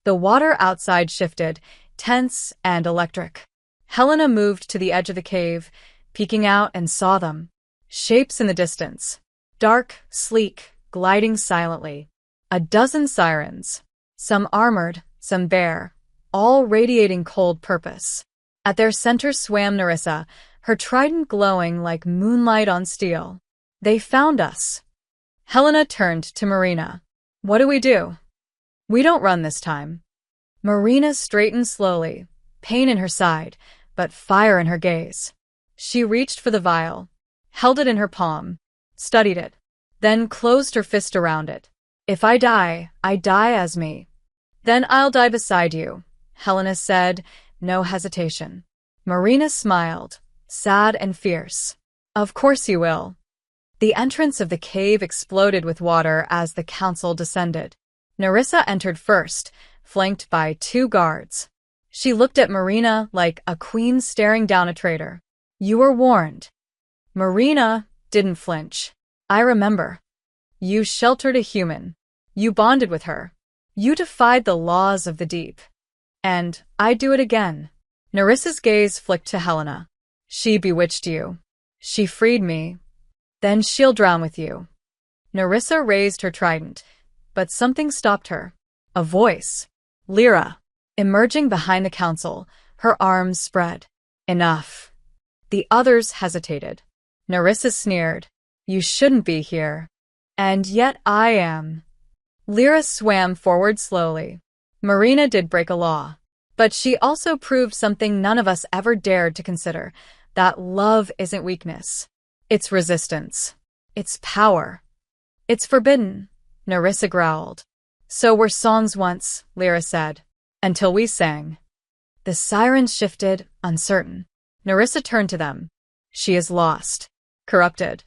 The water outside shifted, tense and electric. Helena moved to the edge of the cave, peeking out and saw them. Shapes in the distance. Dark, sleek, gliding silently. A dozen sirens. Some armored, some bare, all radiating cold purpose. At their center swam Nerissa, her trident glowing like moonlight on steel. "They found us." Helena turned to Marina. "What do we do?" "We don't run this time." Marina straightened slowly, pain in her side, but fire in her gaze. She reached for the vial, held it in her palm, studied it, then closed her fist around it. "If I die as me." "Then I'll die beside you," Helena said, no hesitation. Marina smiled, sad and fierce. "Of course you will." The entrance of the cave exploded with water as the council descended. Nerissa entered first, flanked by 2 guards. She looked at Marina like a queen staring down a traitor. "You were warned." Marina didn't flinch. "I remember. You sheltered a human. You bonded with her. You defied the laws of the deep. And I'd do it again." Nerissa's gaze flicked to Helena. "She bewitched you. She freed me. Then she'll drown with you." Nerissa raised her trident, but something stopped her. A voice. Lyra. Emerging behind the council, her arms spread. "Enough." The others hesitated. Nerissa sneered. "You shouldn't be here." "And yet I am." Lyra swam forward slowly. Marina did break a law. But she also proved something none of us ever dared to consider, that love isn't weakness. It's resistance. It's power. "It's forbidden," Nerissa growled. "So were songs once," Lyra said. "Until we sang." The sirens shifted, uncertain. Nerissa turned to them. "She is lost. Corrupted."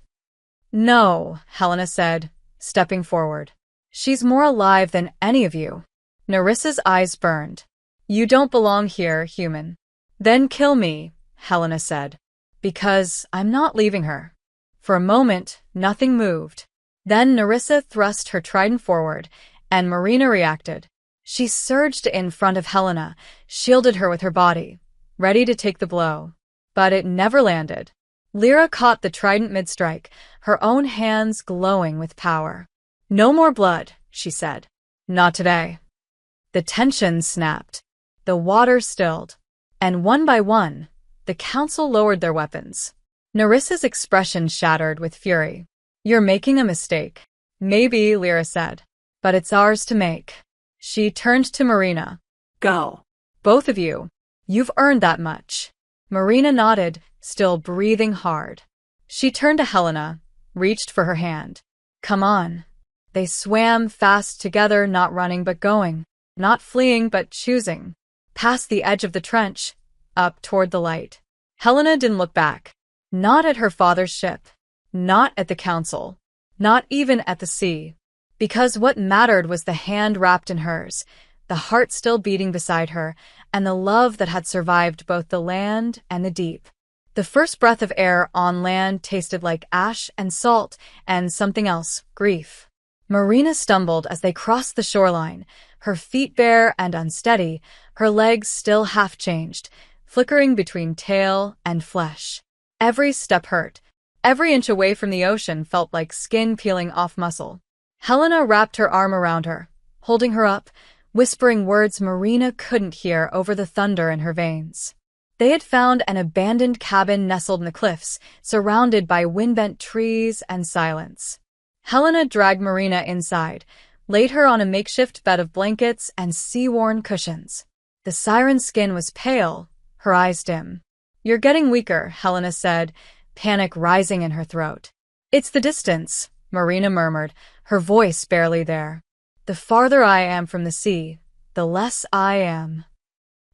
"No," Helena said, stepping forward. "She's more alive than any of you." Nerissa's eyes burned. "You don't belong here, human." "Then kill me," Helena said. "Because I'm not leaving her." For a moment, nothing moved. Then Nerissa thrust her trident forward, and Marina reacted. She surged in front of Helena, shielded her with her body, ready to take the blow. But it never landed. Lyra caught the trident mid-strike, her own hands glowing with power. "No more blood," she said. "Not today." The tension snapped. The water stilled. And one by one, The council lowered their weapons. Nerissa's expression shattered with fury. You're making a mistake. Maybe, Lyra said. But it's ours to make. She turned to Marina. Go. Both of you. You've earned that much. Marina nodded, still breathing hard. She turned to Helena, reached for her hand. Come on. They swam fast together, not running but going. Not fleeing but choosing. Past the edge of the trench, up toward the light. Helena didn't look back. Not at her father's ship. Not at the council. Not even at the sea. Because what mattered was the hand wrapped in hers, the heart still beating beside her, and the love that had survived both the land and the deep. The first breath of air on land tasted like ash and salt and something else, grief. Marina stumbled as they crossed the shoreline, her feet bare and unsteady, her legs still half-changed, flickering between tail and flesh. Every step hurt. Every inch away from the ocean felt like skin peeling off muscle. Helena wrapped her arm around her, holding her up, whispering words Marina couldn't hear over the thunder in her veins. They had found an abandoned cabin nestled in the cliffs, surrounded by wind-bent trees and silence. Helena dragged Marina inside, laid her on a makeshift bed of blankets and sea-worn cushions. The Siren's skin was pale, her eyes dim. You're getting weaker, Helena said, panic rising in her throat. It's the distance, Marina murmured, her voice barely there. The farther I am from the sea, the less I am.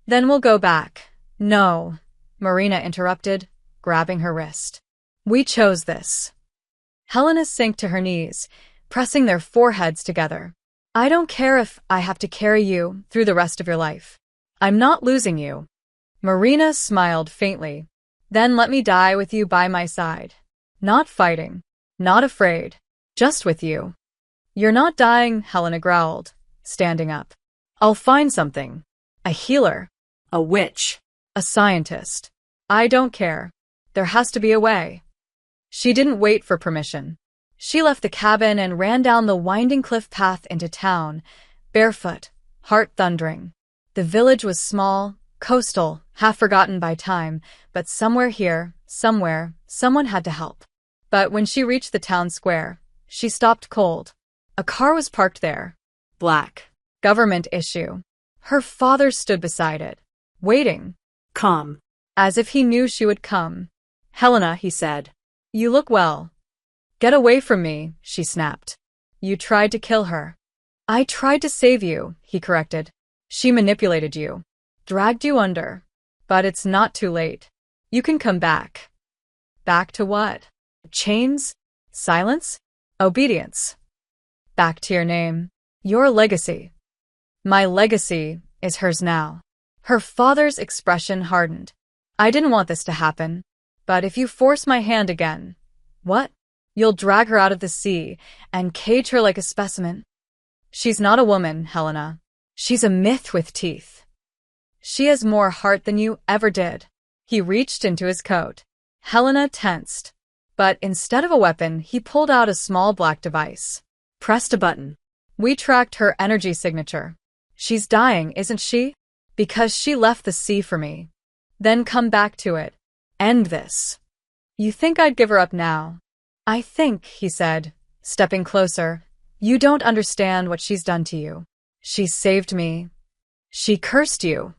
Then we'll go back. No, Marina interrupted, grabbing her wrist. We chose this. Helena sank to her knees, pressing their foreheads together. I don't care if I have to carry you through the rest of your life. I'm not losing you. Marina smiled faintly. Then let me die with you by my side. Not fighting, not afraid, just with you. You're not dying, Helena growled, standing up. I'll find something. A healer. A witch. A scientist. I don't care. There has to be a way. She didn't wait for permission. She left the cabin and ran down the winding cliff path into town, barefoot, heart thundering. The village was small, coastal, half forgotten by time, but somewhere here, somewhere, someone had to help. But when she reached the town square, she stopped cold. A car was parked there. Black. Government issue. Her father stood beside it, waiting. Come. As if he knew she would come. Helena, he said. You look well. Get away from me, she snapped. You tried to kill her. I tried to save you, he corrected. She manipulated you. Dragged you under. But it's not too late. You can come back. Back to what? Chains? Silence? Obedience. Back to your name. Your legacy. My legacy is hers now. Her father's expression hardened. I didn't want this to happen. But if you force my hand again, what? You'll drag her out of the sea and cage her like a specimen. She's not a woman, Helena. She's a myth with teeth. She has more heart than you ever did. He reached into his coat. Helena tensed. But instead of a weapon, he pulled out a small black device. Pressed a button. We tracked her energy signature. She's dying, isn't she? Because she left the sea for me. Then come back to it. End this. You think I'd give her up now? I think, he said, stepping closer, you don't understand what she's done to you. She saved me. She cursed you.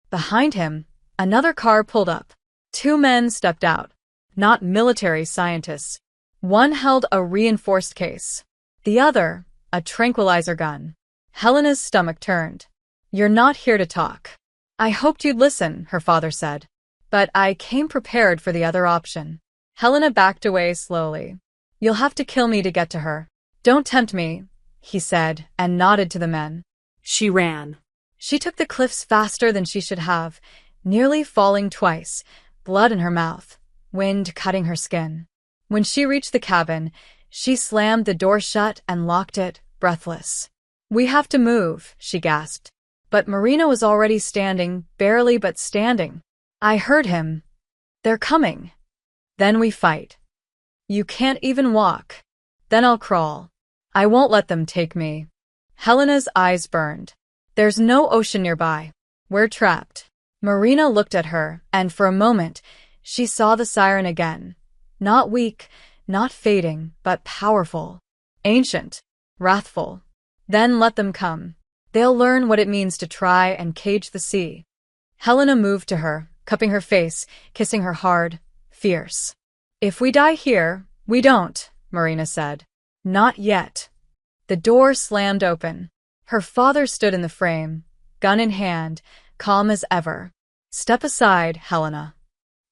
Behind him, another car pulled up. Two men stepped out. Not military scientists. One held a reinforced case. The other, a tranquilizer gun. Helena's stomach turned. You're not here to talk. I hoped you'd listen, her father said. But I came prepared for the other option. Helena backed away slowly. You'll have to kill me to get to her. Don't tempt me, he said, and nodded to the men. She ran. She took the cliffs faster than she should have, nearly falling twice, blood in her mouth, wind cutting her skin. When she reached the cabin, she slammed the door shut and locked it, breathless. We have to move, she gasped. But Marina was already standing, barely but standing. I heard him. They're coming. Then we fight. You can't even walk. Then I'll crawl. I won't let them take me. Helena's eyes burned. There's no ocean nearby. We're trapped. Marina looked at her, and for a moment, she saw the siren again. Not weak, not fading, but powerful. Ancient. Wrathful. Then let them come. They'll learn what it means to try and cage the sea. Helena moved to her, cupping her face, kissing her hard, fierce. If we die here, we don't, Marina said. Not yet. The door slammed open. Her father stood in the frame, gun in hand, calm as ever. Step aside, Helena.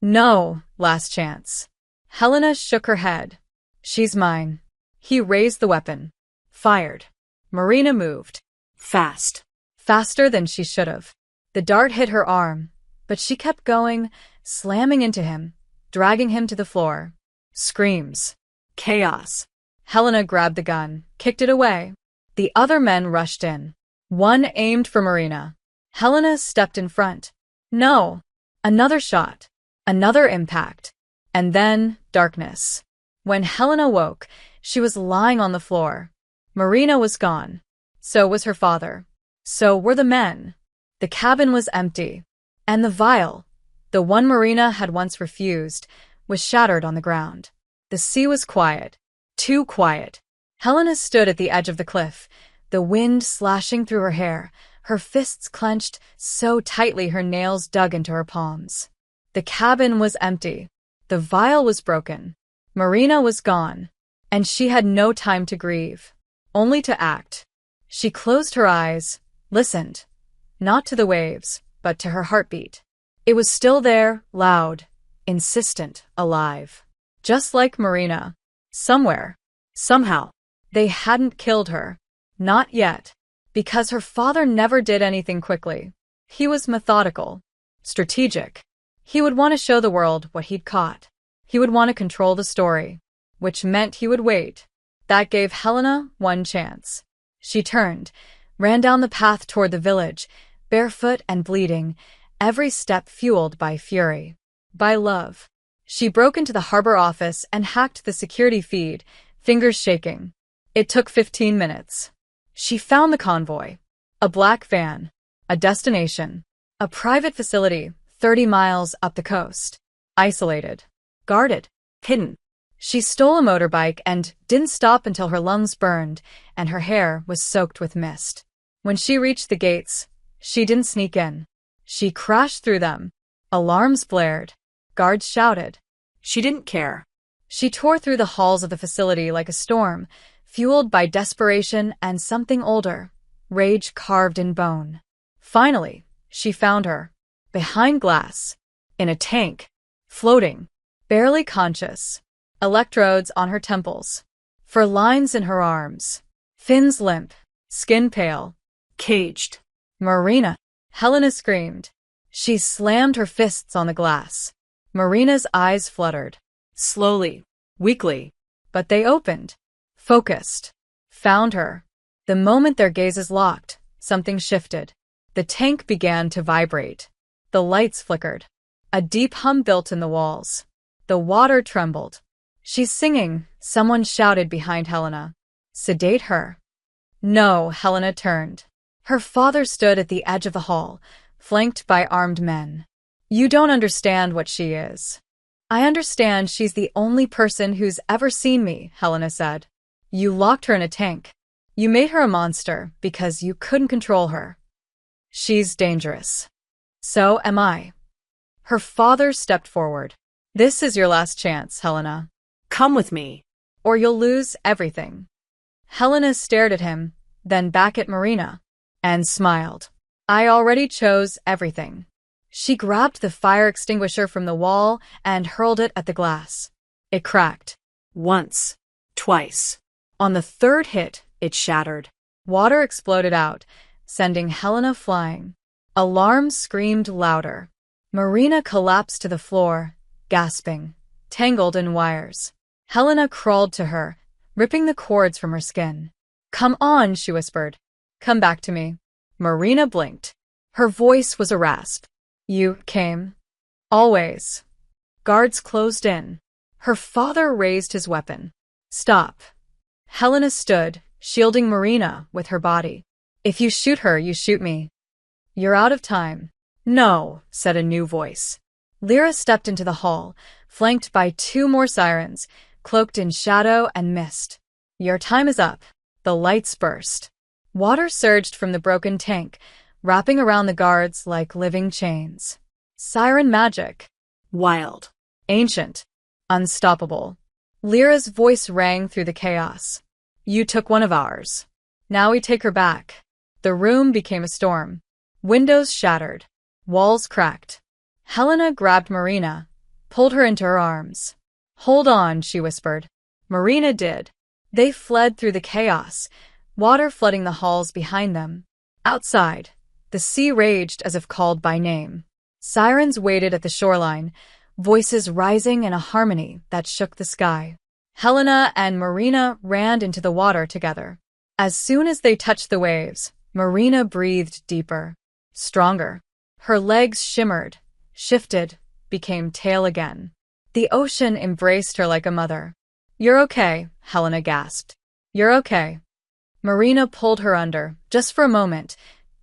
No, last chance. Helena shook her head. She's mine. He raised the weapon. Fired. Marina moved. Fast. Faster than she should have. The dart hit her arm, but she kept going, slamming into him, dragging him to the floor. Screams. Chaos. Helena grabbed the gun, kicked it away. The other men rushed in. One aimed for Marina. Helena stepped in front. No. Another shot. Another impact. And then darkness. When Helena woke, she was lying on the floor. Marina was gone. So was her father. So were the men. The cabin was empty. And the vial, the one Marina had once refused, was shattered on the ground. The sea was quiet. Too quiet. Helena stood at the edge of the cliff, the wind slashing through her hair, her fists clenched so tightly her nails dug into her palms. The cabin was empty. The vial was broken. Marina was gone. And she had no time to grieve. Only to act. She closed her eyes, listened. Not to the waves, but to her heartbeat. It was still there, loud, insistent, alive. Just like Marina. Somewhere. Somehow. They hadn't killed her. Not yet. Because her father never did anything quickly. He was methodical. Strategic. He would want to show the world what he'd caught. He would want to control the story. Which meant he would wait. That gave Helena one chance. She turned, ran down the path toward the village, barefoot and bleeding, every step fueled by fury. By love. She broke into the harbor office and hacked the security feed, fingers shaking. It took 15 minutes. She found the convoy. A black van. A destination. A private facility, 30 miles up the coast. Isolated. Guarded. Hidden. She stole a motorbike and didn't stop until her lungs burned and her hair was soaked with mist. When she reached the gates, she didn't sneak in. She crashed through them. Alarms blared. Guards shouted. She didn't care. She tore through the halls of the facility like a storm, fueled by desperation and something older, rage carved in bone. Finally, she found her. Behind glass. In a tank. Floating. Barely conscious. Electrodes on her temples. Fur lines in her arms. Fins limp. Skin pale. Caged. Marina. Helena screamed. She slammed her fists on the glass. Marina's eyes fluttered. Slowly. Weakly. But they opened. Focused. Found her. The moment their gazes locked, something shifted. The tank began to vibrate. The lights flickered. A deep hum built in the walls. The water trembled. She's singing, someone shouted behind Helena. Sedate her. No, Helena turned. Her father stood at the edge of the hall, flanked by armed men. You don't understand what she is. I understand she's the only person who's ever seen me, Helena said. You locked her in a tank. You made her a monster because you couldn't control her. She's dangerous. So am I. Her father stepped forward. This is your last chance, Helena. Come with me. Or you'll lose everything. Helena stared at him, then back at Marina, and smiled. I already chose everything. She grabbed the fire extinguisher from the wall and hurled it at the glass. It cracked. Once. Twice. On the third hit, it shattered. Water exploded out, sending Helena flying. Alarms screamed louder. Marina collapsed to the floor, gasping, tangled in wires. Helena crawled to her, ripping the cords from her skin. Come on, she whispered. Come back to me. Marina blinked. Her voice was a rasp. You came. Always. Guards closed in. Her father raised his weapon. Stop. Helena stood, shielding Marina with her body. If you shoot her, you shoot me. You're out of time. No, said a new voice. Lyra stepped into the hall, flanked by two more sirens, cloaked in shadow and mist. Your time is up. The lights burst. Water surged from the broken tank, wrapping around the guards like living chains. Siren magic. Wild. Ancient. Unstoppable. Lyra's voice rang through the chaos. You took one of ours. Now we take her back. The room became a storm. Windows shattered. Walls cracked. Helena grabbed Marina, pulled her into her arms. Hold on, she whispered. Marina did. They fled through the chaos, water flooding the halls behind them. Outside, the sea raged as if called by name. Sirens waited at the shoreline, voices rising in a harmony that shook the sky. Helena and Marina ran into the water together. As soon as they touched the waves, Marina breathed deeper, stronger. Her legs shimmered, shifted, became tail again. The ocean embraced her like a mother. You're okay, Helena gasped. You're okay. Marina pulled her under, just for a moment,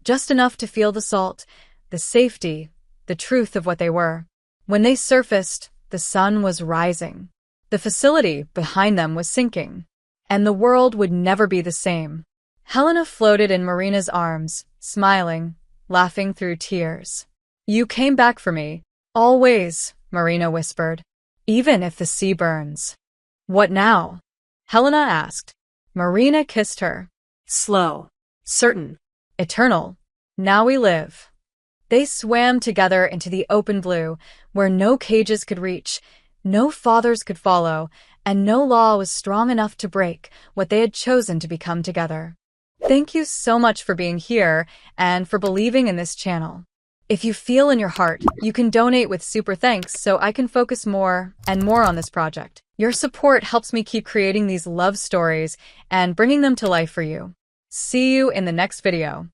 just enough to feel the salt, the safety, the truth of what they were. When they surfaced, the sun was rising. The facility behind them was sinking, and the world would never be the same. Helena floated in Marina's arms, smiling, laughing through tears. You came back for me. Always, Marina whispered. Even if the sea burns. What now? Helena asked. Marina kissed her. Slow. Certain. Eternal. Now we live. They swam together into the open blue, where no cages could reach, no fathers could follow, and no law was strong enough to break what they had chosen to become together. Thank you so much for being here and for believing in this channel. If you feel in your heart, you can donate with super thanks so I can focus more and more on this project. Your support helps me keep creating these love stories and bringing them to life for you. See you in the next video.